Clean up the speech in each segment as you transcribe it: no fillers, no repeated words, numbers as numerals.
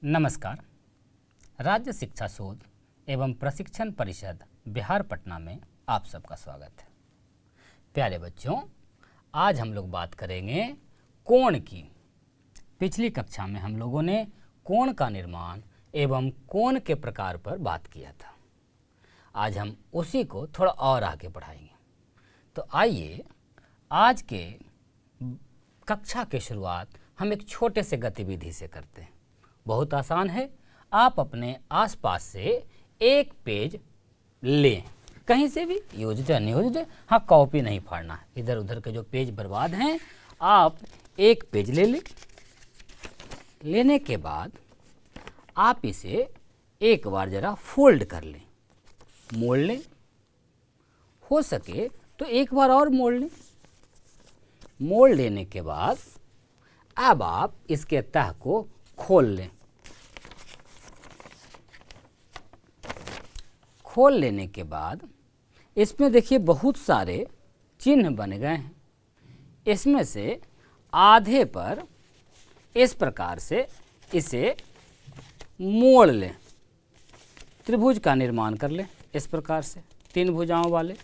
नमस्कार। राज्य शिक्षा शोध एवं प्रशिक्षण परिषद बिहार पटना में आप सबका स्वागत है। प्यारे बच्चों, आज हम लोग बात करेंगे कोण की। पिछली कक्षा में हम लोगों ने कोण का निर्माण एवं कोण के प्रकार पर बात किया था। आज हम उसी को थोड़ा और आगे बढ़ाएंगे। तो आइए आज के कक्षा की शुरुआत हम एक छोटे से गतिविधि से करते हैं। बहुत आसान है। आप अपने आसपास से एक पेज लें, कहीं से भी, योजित या नियोजित। हाँ, कॉपी नहीं फाड़ना है। इधर उधर के जो पेज बर्बाद हैं, आप एक पेज ले लें। लेने के बाद आप इसे एक बार ज़रा फोल्ड कर लें, मोड़ लें। हो सके तो एक बार और मोड़ लें। मोड़ लेने के बाद अब आप इसके तह को खोल लें। खोल लेने के बाद इसमें देखिए बहुत सारे चिन्ह बन गए हैं। इसमें से आधे पर इस प्रकार से इसे मोड़ लें, त्रिभुज का निर्माण कर लें। इस प्रकार से 3 भुजाओं वाले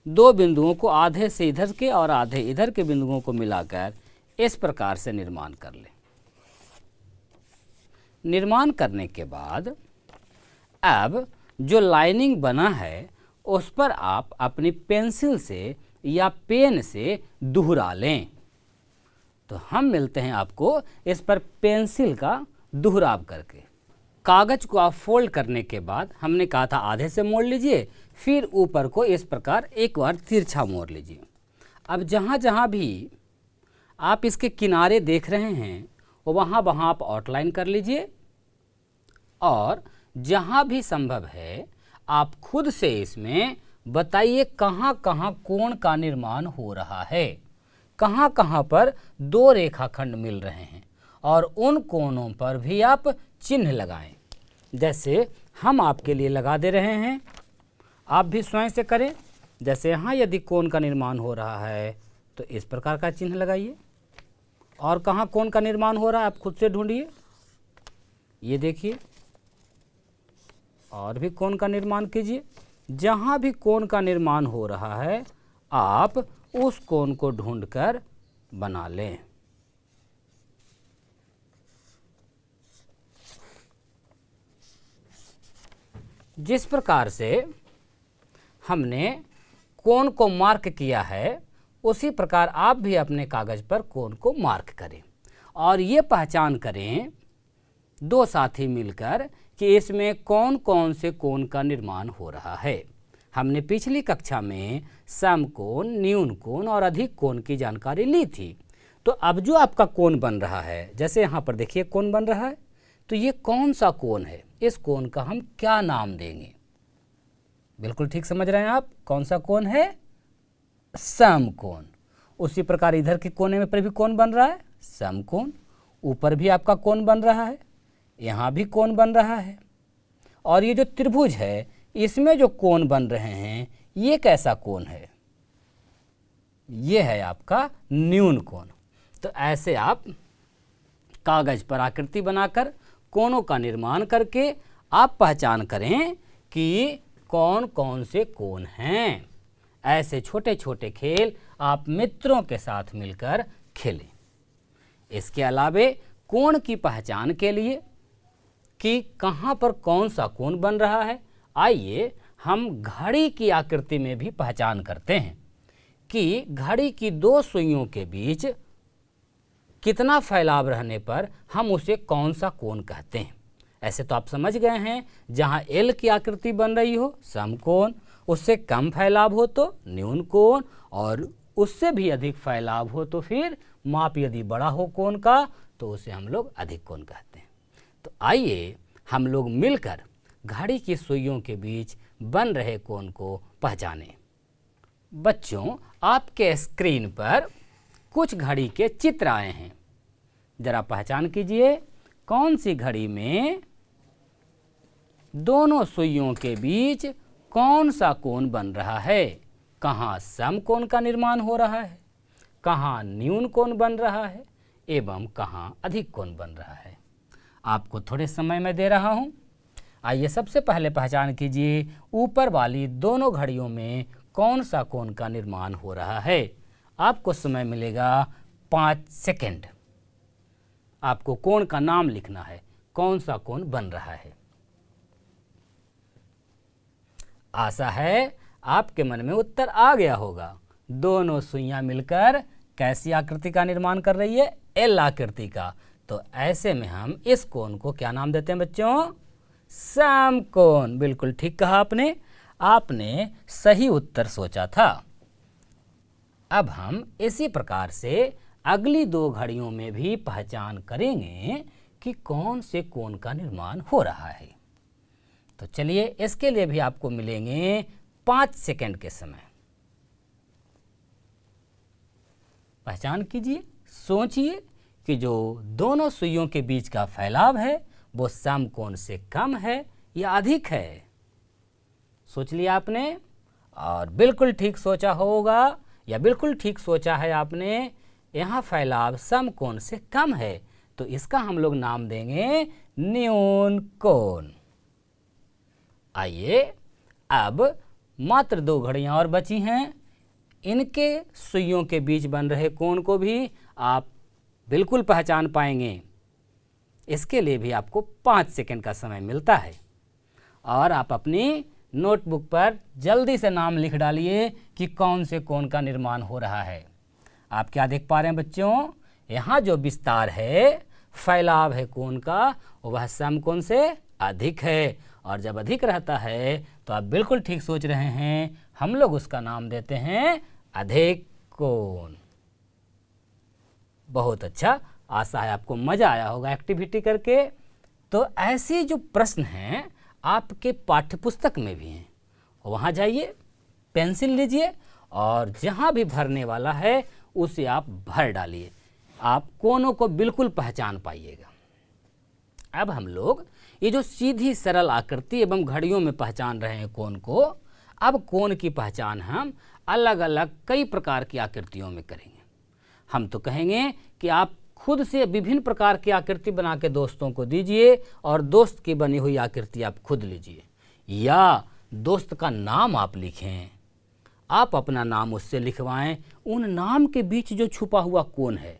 2 बिंदुओं को आधे से इधर के और आधे इधर के बिंदुओं को मिलाकर इस प्रकार से निर्माण कर लें। निर्माण करने के बाद अब जो लाइनिंग बना है उस पर आप अपनी पेंसिल से या पेन से दोहरा लें। तो हम मिलते हैं आपको इस पर पेंसिल का दोहराव करके। कागज को आप फोल्ड करने के बाद हमने कहा था आधे से मोड़ लीजिए, फिर ऊपर को इस प्रकार एक बार तिरछा मोड़ लीजिए। अब जहाँ जहाँ भी आप इसके किनारे देख रहे हैं वहाँ वहाँ आप आउटलाइन कर लीजिए, और जहाँ भी संभव है आप खुद से इसमें बताइए कहाँ कहाँ कोण का निर्माण हो रहा है, कहाँ कहाँ पर 2 रेखाखंड मिल रहे हैं, और उन कोणों पर भी आप चिन्ह लगाएं। जैसे हम आपके लिए लगा दे रहे हैं, आप भी स्वयं से करें। जैसे यहाँ यदि कोण का निर्माण हो रहा है तो इस प्रकार का चिन्ह लगाइए, और कहाँ कोण का निर्माण हो रहा है आप खुद से ढूंढिए। ये देखिए, और भी कोण का निर्माण कीजिए। जहाँ भी कोण का निर्माण हो रहा है आप उस कोण को ढूंढकर बना लें। जिस प्रकार से हमने कोण को मार्क किया है उसी प्रकार आप भी अपने कागज पर कोण को मार्क करें, और ये पहचान करें 2 साथी मिलकर कि इसमें कौन कौन से कोण का निर्माण हो रहा है। हमने पिछली कक्षा में समकोण, न्यून कोण और अधिक कोण की जानकारी ली थी। तो अब जो आपका कोण बन रहा है, जैसे यहाँ पर देखिए कोण बन रहा है, तो ये कौन सा कोण है, इस कोण का हम क्या नाम देंगे? बिल्कुल ठीक समझ रहे हैं आप। कौन सा कोण है? समकोण। उसी प्रकार इधर के कोने में पर भी कोण बन रहा है, समकोण। ऊपर भी आपका कोण बन रहा है, यहाँ भी कोण बन रहा है। और ये जो त्रिभुज है इसमें जो कोण बन रहे हैं ये कैसा कोण है? ये है आपका न्यून कोण। तो ऐसे आप कागज पर आकृति बनाकर कोणों का निर्माण करके आप पहचान करें कि कौन कौन से कोण हैं। ऐसे छोटे छोटे खेल आप मित्रों के साथ मिलकर खेलें। इसके अलावे कोण की पहचान के लिए कि कहाँ पर कौन सा कोण बन रहा है, आइए हम घड़ी की आकृति में भी पहचान करते हैं कि घड़ी की 2 सुइयों के बीच कितना फैलाव रहने पर हम उसे कौन सा कोण कहते हैं। ऐसे तो आप समझ गए हैं, जहाँ एल की आकृति बन रही हो समकोण, उससे कम फैलाव हो तो न्यून कोण, और उससे भी अधिक फैलाव हो तो फिर माप यदि बड़ा हो कोण का तो उसे हम लोग अधिक कोण कहते हैं। तो आइए हम लोग मिलकर घड़ी की सुइयों के बीच बन रहे कोण को पहचानें। बच्चों, आपके स्क्रीन पर कुछ घड़ी के चित्र आए हैं। जरा पहचान कीजिए कौन सी घड़ी में दोनों सुइयों के बीच कौन सा कोण बन रहा है। कहाँ समकोण का निर्माण हो रहा है, कहाँ न्यून कोण बन रहा है, एवं कहाँ अधिक कोण बन रहा है। आपको थोड़े समय में दे रहा हूँ। आइए सबसे पहले पहचान कीजिए ऊपर वाली दोनों घड़ियों में कौन सा कोण का निर्माण हो रहा है। आपको समय मिलेगा 5 सेकंड। आपको कोण का नाम लिखना है, कौन सा कोण बन रहा है। आशा है आपके मन में उत्तर आ गया होगा। दोनों सुइयां मिलकर कैसी आकृति का निर्माण कर रही है? एल आकृति का। तो ऐसे में हम इस कोण को क्या नाम देते हैं बच्चों? समकोण। बिल्कुल ठीक कहा आपने। आपने सही उत्तर सोचा था। अब हम इसी प्रकार से अगली 2 घड़ियों में भी पहचान करेंगे कि कौन से कोण का निर्माण हो रहा है। तो चलिए इसके लिए भी आपको मिलेंगे 5 सेकंड के समय। पहचान कीजिए, सोचिए कि जो दोनों सुइयों के बीच का फैलाव है वो समकोण से कम है या अधिक है। सोच लिया आपने? और बिल्कुल ठीक सोचा होगा या बिल्कुल ठीक सोचा है आपने। यहाँ फैलाव समकोण से कम है तो इसका हम लोग नाम देंगे न्यून कोण। आइए अब मात्र 2 घड़ियां और बची हैं। इनके सुइयों के बीच बन रहे कोण को भी आप बिल्कुल पहचान पाएंगे। इसके लिए भी आपको 5 सेकंड का समय मिलता है और आप अपनी नोटबुक पर जल्दी से नाम लिख डालिए कि कौन से कोण का निर्माण हो रहा है। आप क्या देख पा रहे हैं बच्चों? यहाँ जो विस्तार है, फैलाव है कोण का, वह समकोण से अधिक है। और जब अधिक रहता है तो आप बिल्कुल ठीक सोच रहे हैं, हम लोग उसका नाम देते हैं अधिक कोण। बहुत अच्छा। आशा है आपको मज़ा आया होगा एक्टिविटी करके। तो ऐसे जो प्रश्न हैं आपके पाठ्यपुस्तक में भी हैं। वहाँ जाइए, पेंसिल लीजिए और जहाँ भी भरने वाला है उसे आप भर डालिए। आप कोणों को बिल्कुल पहचान पाइएगा। अब हम लोग ये जो सीधी सरल आकृति एवं घड़ियों में पहचान रहे हैं कोण को, अब कोण की पहचान हम अलग अलग कई प्रकार की आकृतियों में करेंगे। हम तो कहेंगे कि आप खुद से विभिन्न प्रकार की आकृति बना के दोस्तों को दीजिए और दोस्त की बनी हुई आकृति आप खुद लीजिए, या दोस्त का नाम आप लिखें। आप अपना नाम उससे लिखवाएं। उन नाम के बीच जो छुपा हुआ कोण है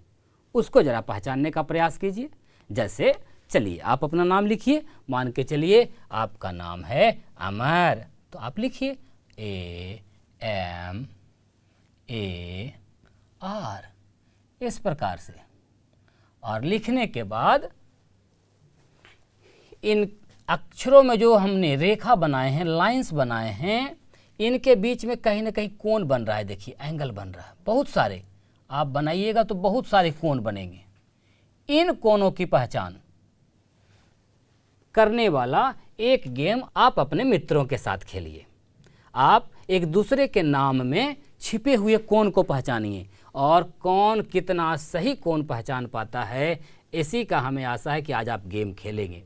उसको जरा पहचानने का प्रयास कीजिए। जैसे चलिए आप अपना नाम लिखिए। मान के चलिए आपका नाम है अमर, तो आप लिखिए AMAR इस प्रकार से। और लिखने के बाद इन अक्षरों में जो हमने रेखा बनाए हैं, लाइंस बनाए हैं, इनके बीच में कहीं ना कहीं कोण बन रहा है। देखिए एंगल बन रहा है। बहुत सारे आप बनाइएगा तो बहुत सारे कोण बनेंगे। इन कोणों की पहचान करने वाला एक गेम आप अपने मित्रों के साथ खेलिए। आप एक दूसरे के नाम में छिपे हुए कोण को पहचानिए और कौन कितना सही कोण पहचान पाता है, इसी का हमें आशा है कि आज आप गेम खेलेंगे।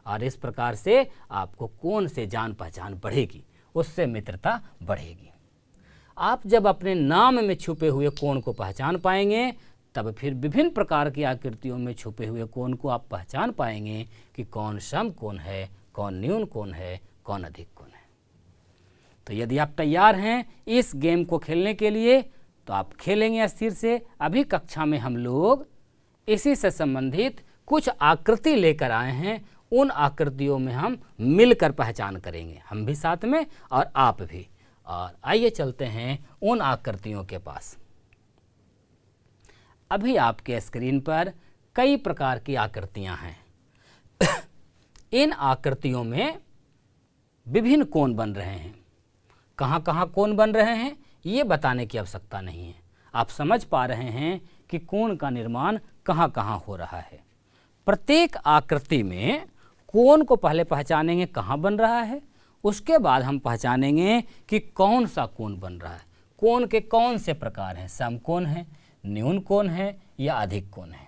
और इस प्रकार से आपको कोण से जान पहचान बढ़ेगी, उससे मित्रता बढ़ेगी। आप जब अपने नाम में छुपे हुए कोण को पहचान पाएंगे तब फिर विभिन्न प्रकार की आकृतियों में छुपे हुए कोण को आप पहचान पाएंगे कि कौन समकोण है, कौन न्यून कोण है, कौन अधिक कोण है। तो यदि आप तैयार हैं इस गेम को खेलने के लिए तो आप खेलेंगे स्थिर से। अभी कक्षा में हम लोग इसी से संबंधित कुछ आकृति लेकर आए हैं। उन आकृतियों में हम मिलकर पहचान करेंगे, हम भी साथ में और आप भी। और आइए चलते हैं उन आकृतियों के पास। अभी आपके स्क्रीन पर कई प्रकार की आकृतियां हैं। इन आकृतियों में विभिन्न कोण बन रहे हैं। कहाँ कहाँ कोण बन रहे हैं ये बताने की आवश्यकता नहीं है। आप समझ पा रहे हैं कि कोण का निर्माण कहाँ कहाँ हो रहा है। प्रत्येक आकृति में कोण को पहले पहचानेंगे कहाँ बन रहा है, उसके बाद हम पहचानेंगे कि कौन सा कोण बन रहा है। कोण के कौन से प्रकार हैं, समकोण है, न्यून कोण है या अधिक कोण है।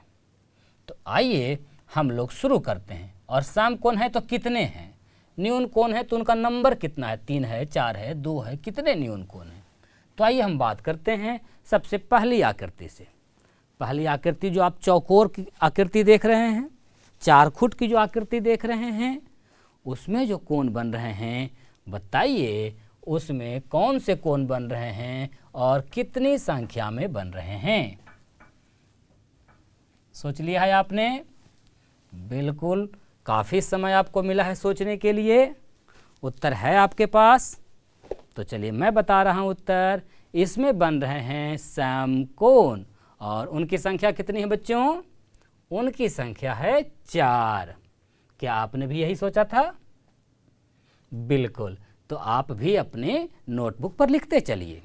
तो आइए हम लोग शुरू करते हैं। और समकोण है तो कितने हैं, न्यून कोण है तो उनका नंबर कितना है, 3 है, 4 है, 2 है, कितने न्यून कोण है। तो आइए हम बात करते हैं सबसे पहली आकृति से। पहली आकृति जो आप चौकोर की आकृति देख रहे हैं, 4 फुट की जो आकृति देख रहे हैं उसमें जो कोण बन रहे हैं, बताइए उसमें कौन से कोण बन रहे हैं और कितनी संख्या में बन रहे हैं। सोच लिया है आपने? बिल्कुल, काफ़ी समय आपको मिला है सोचने के लिए। उत्तर है आपके पास? तो चलिए मैं बता रहा हूं उत्तर। इसमें बन रहे हैं समकोण और उनकी संख्या कितनी है बच्चों? उनकी संख्या है 4। क्या आपने भी यही सोचा था? बिल्कुल, तो आप भी अपने नोटबुक पर लिखते चलिए।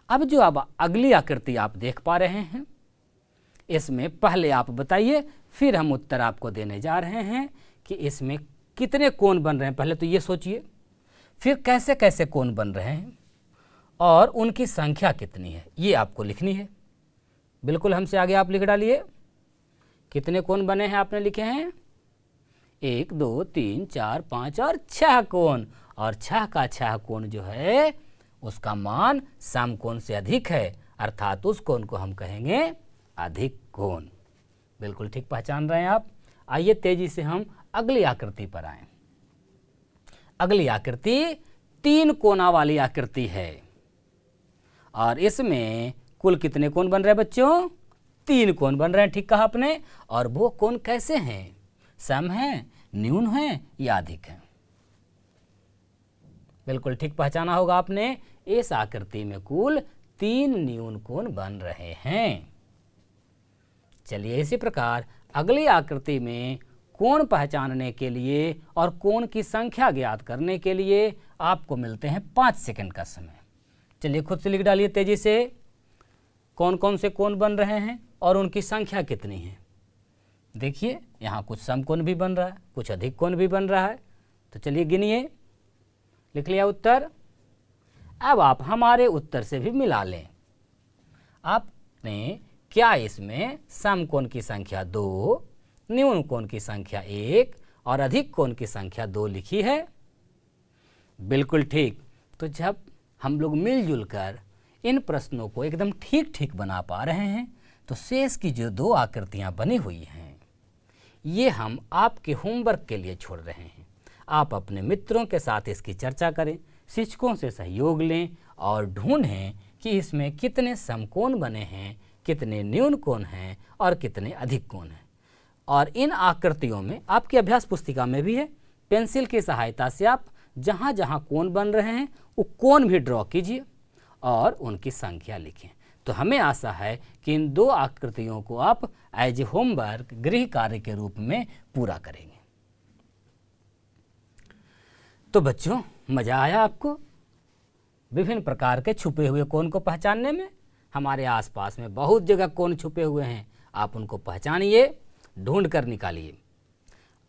अब जो अब अगली आकृति आप देख पा रहे हैं, इसमें पहले आप बताइए, फिर हम उत्तर आपको देने जा रहे हैं कि इसमें कितने कोण बन रहे हैं। पहले तो ये सोचिए, फिर कैसे कैसे कोण बन रहे हैं और उनकी संख्या कितनी है, ये आपको लिखनी है। बिल्कुल हमसे आगे आप लिख डालिए। कितने कोण बने हैं आपने लिखे हैं? 1 2 3 4 5 और 6 कोण। और 6 का 6 कोण जो है उसका मान समकोण से अधिक है, अर्थात उस कोण को हम कहेंगे अधिक कोण। बिल्कुल ठीक पहचान रहे हैं आप। आइए तेजी से हम अगली आकृति पर आएं। अगली आकृति 3 कोना वाली आकृति है और इसमें कुल कितने कोण बन रहे हैं बच्चों? 3 कोण बन रहे हैं, ठीक कहा आपने। और वो कोण कैसे हैं? सम है, न्यून है या अधिक है? बिल्कुल ठीक पहचाना होगा आपने। इस आकृति में कुल 3 न्यून कोण बन रहे हैं। चलिए इसी प्रकार अगली आकृति में कोण पहचानने के लिए और कोण की संख्या ज्ञात करने के लिए आपको मिलते हैं 5 सेकंड का समय। चलिए खुद से लिख डालिए तेजी से, कौन कौन से कोण बन रहे हैं और उनकी संख्या कितनी है। देखिए यहाँ कुछ समकोण भी बन रहा है, कुछ अधिक कोण भी बन रहा है। तो चलिए गिनिए। लिख लिया उत्तर? अब आप हमारे उत्तर से भी मिला लें। आपने क्या इसमें समकोण की संख्या 2, न्यून कोण की संख्या 1 और अधिक कोण की संख्या 2 लिखी है? बिल्कुल ठीक। तो जब हम लोग मिलजुल कर इन प्रश्नों को एकदम ठीक ठीक बना पा रहे हैं तो शेष की जो 2 आकृतियां बनी हुई हैं ये हम आपके होमवर्क के लिए छोड़ रहे हैं। आप अपने मित्रों के साथ इसकी चर्चा करें, शिक्षकों से सहयोग लें और ढूंढें कि इसमें कितने समकोण बने हैं, कितने न्यून कोण हैं और कितने अधिक कोण हैं। और इन आकृतियों में आपकी अभ्यास पुस्तिका में भी है, पेंसिल की सहायता से आप जहाँ जहाँ कोण बन रहे हैं वो कोण भी ड्रॉ कीजिए और उनकी संख्या लिखें। तो हमें आशा है कि इन 2 आकृतियों को आप एज ए होमवर्क, गृह कार्य के रूप में पूरा करेंगे। तो बच्चों, मज़ा आया आपको विभिन्न प्रकार के छुपे हुए कोण को पहचानने में? हमारे आसपास में बहुत जगह कोण छुपे हुए हैं, आप उनको पहचानिए, ढूंढ कर निकालिए।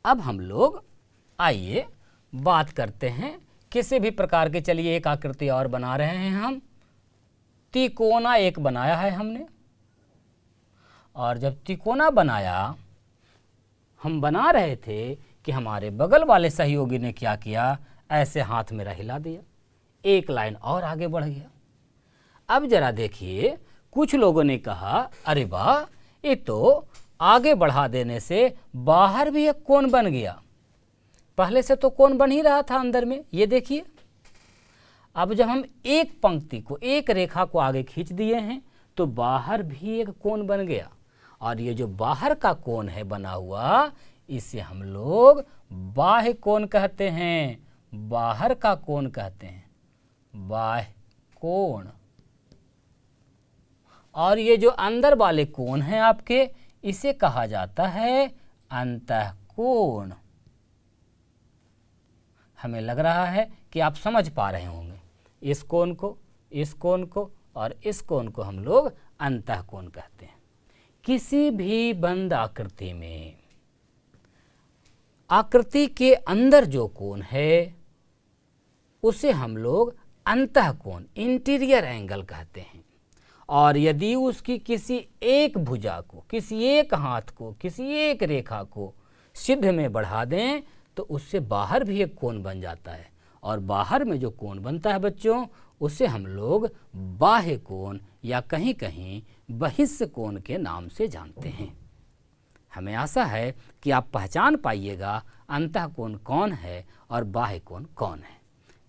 अब हम लोग आइए बात करते हैं किसी भी प्रकार के। चलिए एक आकृति और बना रहे हैं हम। तिकोना एक बनाया है हमने, और जब तिकोना बनाया, हम बना रहे थे कि हमारे बगल वाले सहयोगी ने क्या किया, ऐसे हाथ मेरा हिला दिया, एक लाइन और आगे बढ़ गया। अब जरा देखिए, कुछ लोगों ने कहा अरे वाह, ये तो आगे बढ़ा देने से बाहर भी एक कोण बन गया। पहले से तो कोण बन ही रहा था अंदर में, ये देखिए। अब जब हम एक पंक्ति को, एक रेखा को आगे खींच दिए हैं तो बाहर भी एक कोण बन गया। और ये जो बाहर का कोण है बना हुआ, इसे हम लोग बाह्य कोण कहते हैं, बाहर का कोण कहते हैं, बाह्य कोण। और ये जो अंदर वाले कोण हैं आपके, इसे कहा जाता है अंतःकोण। हमें लग रहा है कि आप समझ पा रहे होंगे। इस कोण को, इस कोण को और इस कोण को हम लोग अंतःकोण कहते हैं। किसी भी बंद आकृति में आकृति के अंदर जो कोण है उसे हम लोग अंतःकोण, इंटीरियर एंगल कहते हैं। और यदि उसकी किसी एक भुजा को, किसी एक हाथ को, किसी एक रेखा को सिद्ध में बढ़ा दें तो उससे बाहर भी एक कोण बन जाता है। और बाहर में जो कोण बनता है बच्चों, उसे हम लोग बाह्य कोण या कहीं कहीं बहिष्य कोण के नाम से जानते हैं। हमें आशा है कि आप पहचान पाइएगा अंतःकोण कौन है और बाह्य कोण कौन है।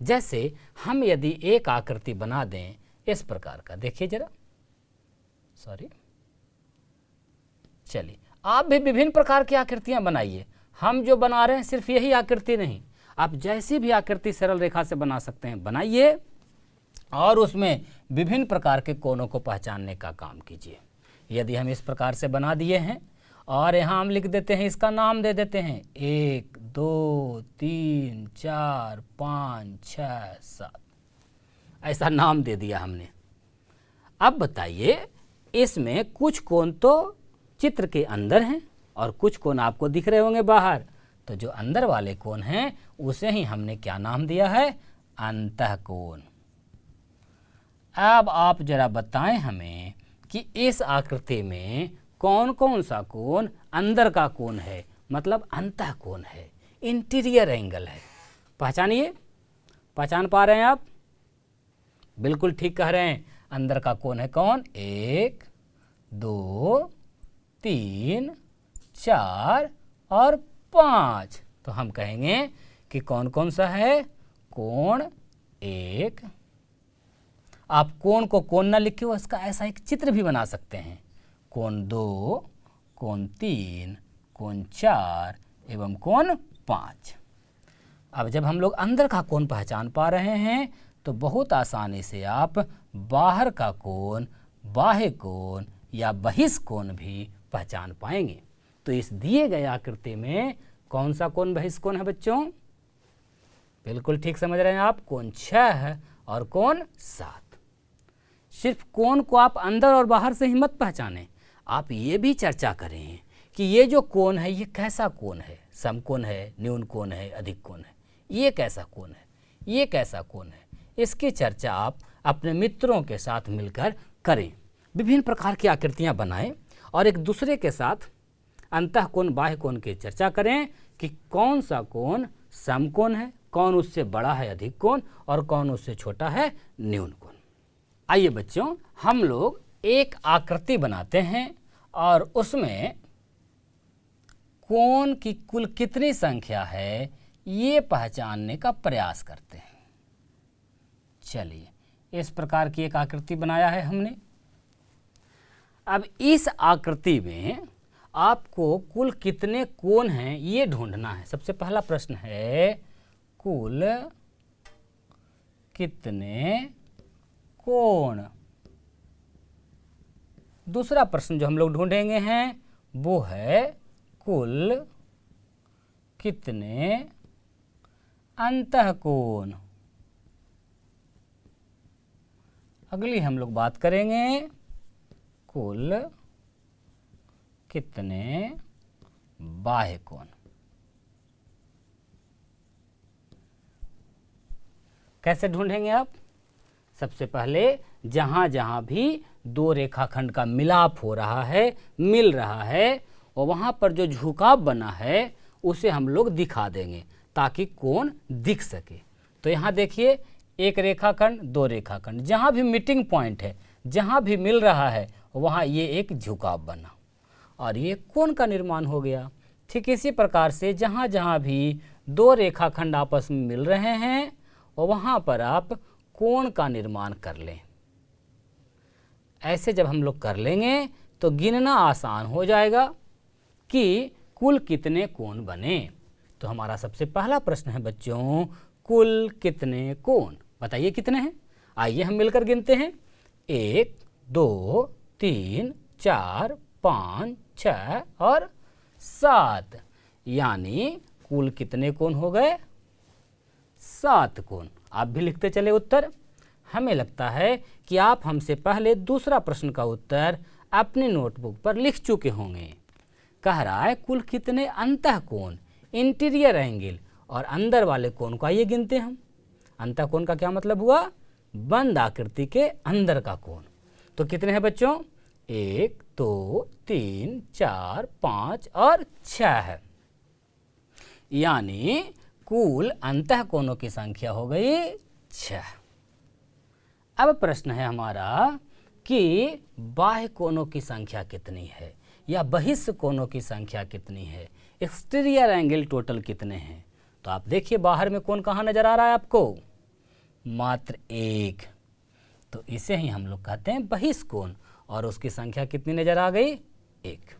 जैसे हम यदि एक आकृति बना दें इस प्रकार का, देखिए जरा, चलिए आप भी विभिन्न प्रकार की आकृतियां बनाइए। हम जो बना रहे हैं सिर्फ यही आकृति नहीं, आप जैसी भी आकृति सरल रेखा से बना सकते हैं बनाइए और उसमें विभिन्न प्रकार के कोणों को पहचानने का काम कीजिए। यदि हम इस प्रकार से बना दिए हैं और यहाँ हम लिख देते हैं, इसका नाम दे देते हैं 1 2 3 4 5 6 7, ऐसा नाम दे दिया हमने। अब बताइए इसमें कुछ कोण तो चित्र के अंदर हैं और कुछ कोण आपको दिख रहे होंगे बाहर, तो जो अंदर वाले कोण हैं उसे ही हमने क्या नाम दिया है, अंतःकोण। अब आप जरा बताएं हमें कि इस आकृति में कौन कौन सा कोण अंदर का कोण है, मतलब अंतःकोण है, इंटीरियर एंगल है। पहचानिए, पहचान पा रहे हैं आप? बिल्कुल ठीक कह रहे हैं। अंदर का कोण है कौन, 1 2 3 4 और 5। तो हम कहेंगे कि कौन कौन सा है, कोण 1। आप कोण को कोण ना लिखे हो, इसका ऐसा एक चित्र भी बना सकते हैं, कोण 2, कोण 3, कोण 4 एवं कोण 5। अब जब हम लोग अंदर का कोण पहचान पा रहे हैं तो बहुत आसानी से आप बाहर का कोण, बाह्य कोण या बहिष्कोण भी पहचान पाएंगे। तो इस दिए गए आकृति में कौन सा कोण बहिष्कोण है बच्चों? बिल्कुल ठीक समझ रहे हैं आप, कोण 6 और कोण 7। सिर्फ कोण को आप अंदर और बाहर से ही मत पहचानें, आप ये भी चर्चा करें कि ये जो कोण है ये कैसा कोण है, समकोण है, न्यून कोण है, अधिक कोण है, ये कैसा कोण है, ये कैसा कोण है। इसकी चर्चा आप अपने मित्रों के साथ मिलकर करें, विभिन्न प्रकार की आकृतियां बनाएं और एक दूसरे के साथ अंतःकोण बाह्य कोण की चर्चा करें कि कौन सा कोण समकोण है, कौन उससे बड़ा है अधिक कोण और कौन उससे छोटा है न्यून कोण। आइए बच्चों, हम लोग एक आकृति बनाते हैं और उसमें कोण की कुल कितनी संख्या है ये पहचानने का प्रयास करते हैं। चलिए, इस प्रकार की एक आकृति बनाया है हमने। अब इस आकृति में आपको कुल कितने कोण हैं ये ढूंढना है। सबसे पहला प्रश्न है कुल कितने कोण। दूसरा प्रश्न जो हम लोग ढूंढेंगे हैं वो है कुल कितने अंतःकोण। अगली हम लोग बात करेंगे कुल कितने बाह्य कोण। कैसे ढूंढेंगे आप? सबसे पहले जहां जहां भी दो रेखाखंड का मिलाप हो रहा है, मिल रहा है, और वहां पर जो झुकाव बना है उसे हम लोग दिखा देंगे ताकि कोण दिख सके। तो यहाँ देखिए, एक रेखाखंड, दो रेखाखंड, जहाँ भी मीटिंग पॉइंट है, जहाँ भी मिल रहा है वहाँ ये एक झुकाव बना और ये कोण का निर्माण हो गया। ठीक इसी प्रकार से जहाँ जहाँ भी दो रेखाखंड आपस में मिल रहे हैं और वहाँ पर आप कोण का निर्माण कर लें। ऐसे जब हम लोग कर लेंगे तो गिनना आसान हो जाएगा कि कुल कितने कोण बने। तो हमारा सबसे पहला प्रश्न है बच्चों, कुल कितने कोण। बताइए कितने हैं? आइए हम मिलकर गिनते हैं। 1 2 3 4 5 6 और 7, यानी कुल कितने कोण हो गए? 7 कोण। आप भी लिखते चले उत्तर। हमें लगता है कि आप हमसे पहले दूसरा प्रश्न का उत्तर अपनी नोटबुक पर लिख चुके होंगे। कह रहा है कुल कितने अंतःकोण, इंटीरियर एंगल, और अंदर वाले कोण को आइए गिनते हैं हम। अंतःकोण का क्या मतलब हुआ? बंद आकृति के अंदर का कोण। तो कितने हैं बच्चों? 1 2 3 4 5 और 6 है, यानी कुल अंतःकोणों की संख्या हो गई 6। अब प्रश्न है हमारा कि बाह्य कोणों की संख्या कितनी है, या बहिष्ठ कोणों की संख्या कितनी है, एक्सटीरियर एंगल टोटल कितने हैं। तो आप देखिए बाहर में कोण कहाँ नजर आ रहा है आपको, मात्र एक, तो इसे ही हम लोग कहते हैं बहिष्ठ कोण, और उसकी संख्या कितनी नजर आ गई, एक।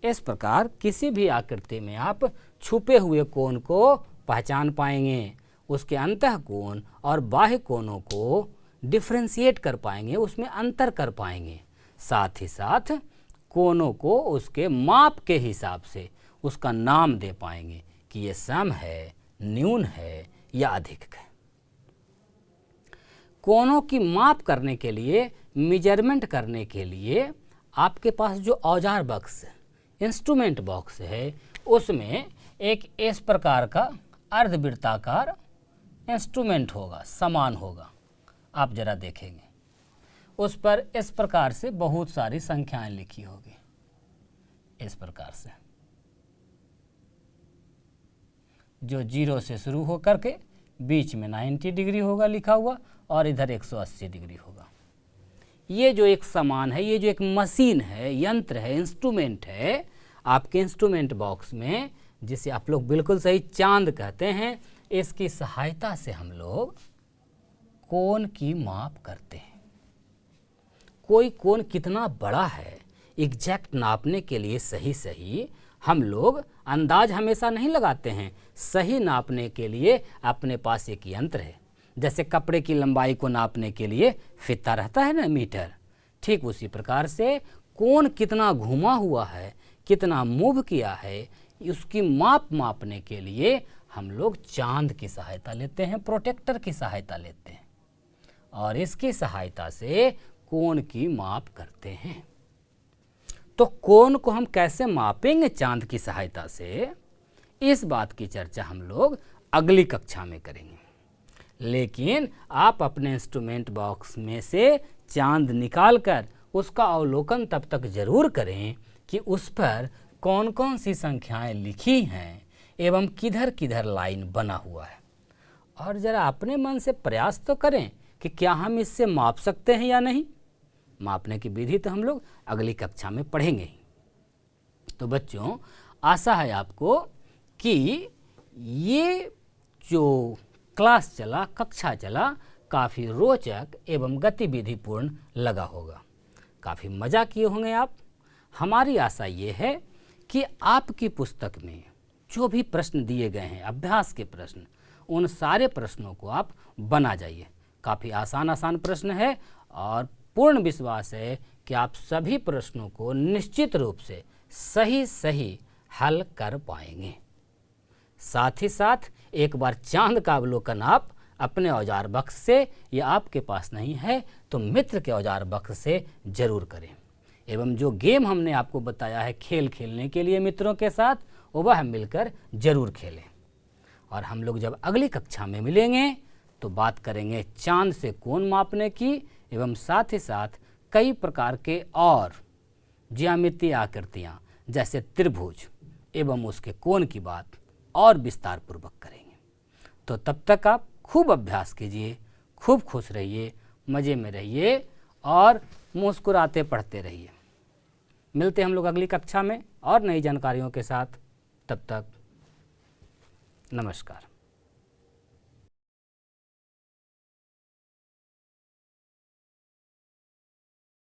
इस प्रकार किसी भी आकृति में आप छुपे हुए कोण को पहचान पाएंगे, उसके अंतः कोण और बाह्य कोणों को डिफ्रेंशिएट कर पाएंगे, उसमें अंतर कर पाएंगे। साथ ही साथ कोणों को उसके माप के हिसाब से उसका नाम दे पाएंगे कि ये सम है, न्यून है या अधिक है। कोणों की माप करने के लिए, मेजरमेंट करने के लिए आपके पास जो औजार बक्स, इंस्ट्रूमेंट बॉक्स है, उसमें एक इस प्रकार का अर्धवृत्ताकार इंस्ट्रूमेंट होगा, समान होगा। आप जरा देखेंगे उस पर इस प्रकार से बहुत सारी संख्याएं लिखी होगी, इस प्रकार से, जो 0 से शुरू होकर के बीच में 90 डिग्री होगा लिखा हुआ और इधर 180 डिग्री होगा। ये जो एक सामान है, ये जो एक मशीन है, यंत्र है, इंस्ट्रूमेंट है आपके इंस्ट्रूमेंट बॉक्स में, जिसे आप लोग बिल्कुल सही चांद कहते हैं, इसकी सहायता से हम लोग कोण की माप करते हैं। कोई कोण कितना बड़ा है एग्जैक्ट नापने के लिए सही हम लोग अंदाज हमेशा नहीं लगाते हैं। सही नापने के लिए अपने पास एक यंत्र है, जैसे कपड़े की लंबाई को नापने के लिए फीता रहता है ना, मीटर, ठीक उसी प्रकार से कोण कितना घुमा हुआ है, कितना मूव किया है, उसकी मापने के लिए हम लोग चांद की सहायता लेते हैं, प्रोटेक्टर की सहायता लेते हैं, और इसकी सहायता से कोण की माप करते हैं। तो कोण को हम कैसे मापेंगे चांद की सहायता से, इस बात की चर्चा हम लोग अगली कक्षा में करेंगे। लेकिन आप अपने इंस्ट्रूमेंट बॉक्स में से चांद निकालकर उसका अवलोकन तब तक जरूर करें कि उस पर कौन कौन सी संख्याएं लिखी हैं एवं किधर किधर लाइन बना हुआ है, और ज़रा अपने मन से प्रयास तो करें कि क्या हम इससे माप सकते हैं या नहीं। मापने की विधि तो हम लोग अगली कक्षा में पढ़ेंगे ही। तो बच्चों, आशा है आपको कि ये जो क्लास चला, कक्षा चला, काफ़ी रोचक एवं गतिविधिपूर्ण लगा होगा, काफ़ी मज़ा किए होंगे आप। हमारी आशा ये है कि आपकी पुस्तक में जो भी प्रश्न दिए गए हैं, अभ्यास के प्रश्न, उन सारे प्रश्नों को आप बना जाइए। काफ़ी आसान प्रश्न है और पूर्ण विश्वास है कि आप सभी प्रश्नों को निश्चित रूप से सही हल कर पाएंगे। साथ ही साथ एक बार चांद का अवलोकन आप अपने औजार बक्स से, या आपके पास नहीं है तो मित्र के औजार बक्स से जरूर करें। एवं जो गेम हमने आपको बताया है खेल खेलने के लिए मित्रों के साथ, वह मिलकर जरूर खेलें। और हम लोग जब अगली कक्षा में मिलेंगे तो बात करेंगे चांद से कोण मापने की, एवं साथ ही साथ कई प्रकार के और ज्यामितीय आकृतियाँ जैसे त्रिभुज एवं उसके कोण की बात और विस्तार पूर्वक करेंगे। तो तब तक आप खूब अभ्यास कीजिए, खूब खुश रहिए, मज़े में रहिए और मुस्कुराते पढ़ते रहिए। मिलते हम लोग अगली कक्षा में और नई जानकारियों के साथ। तब तक नमस्कार।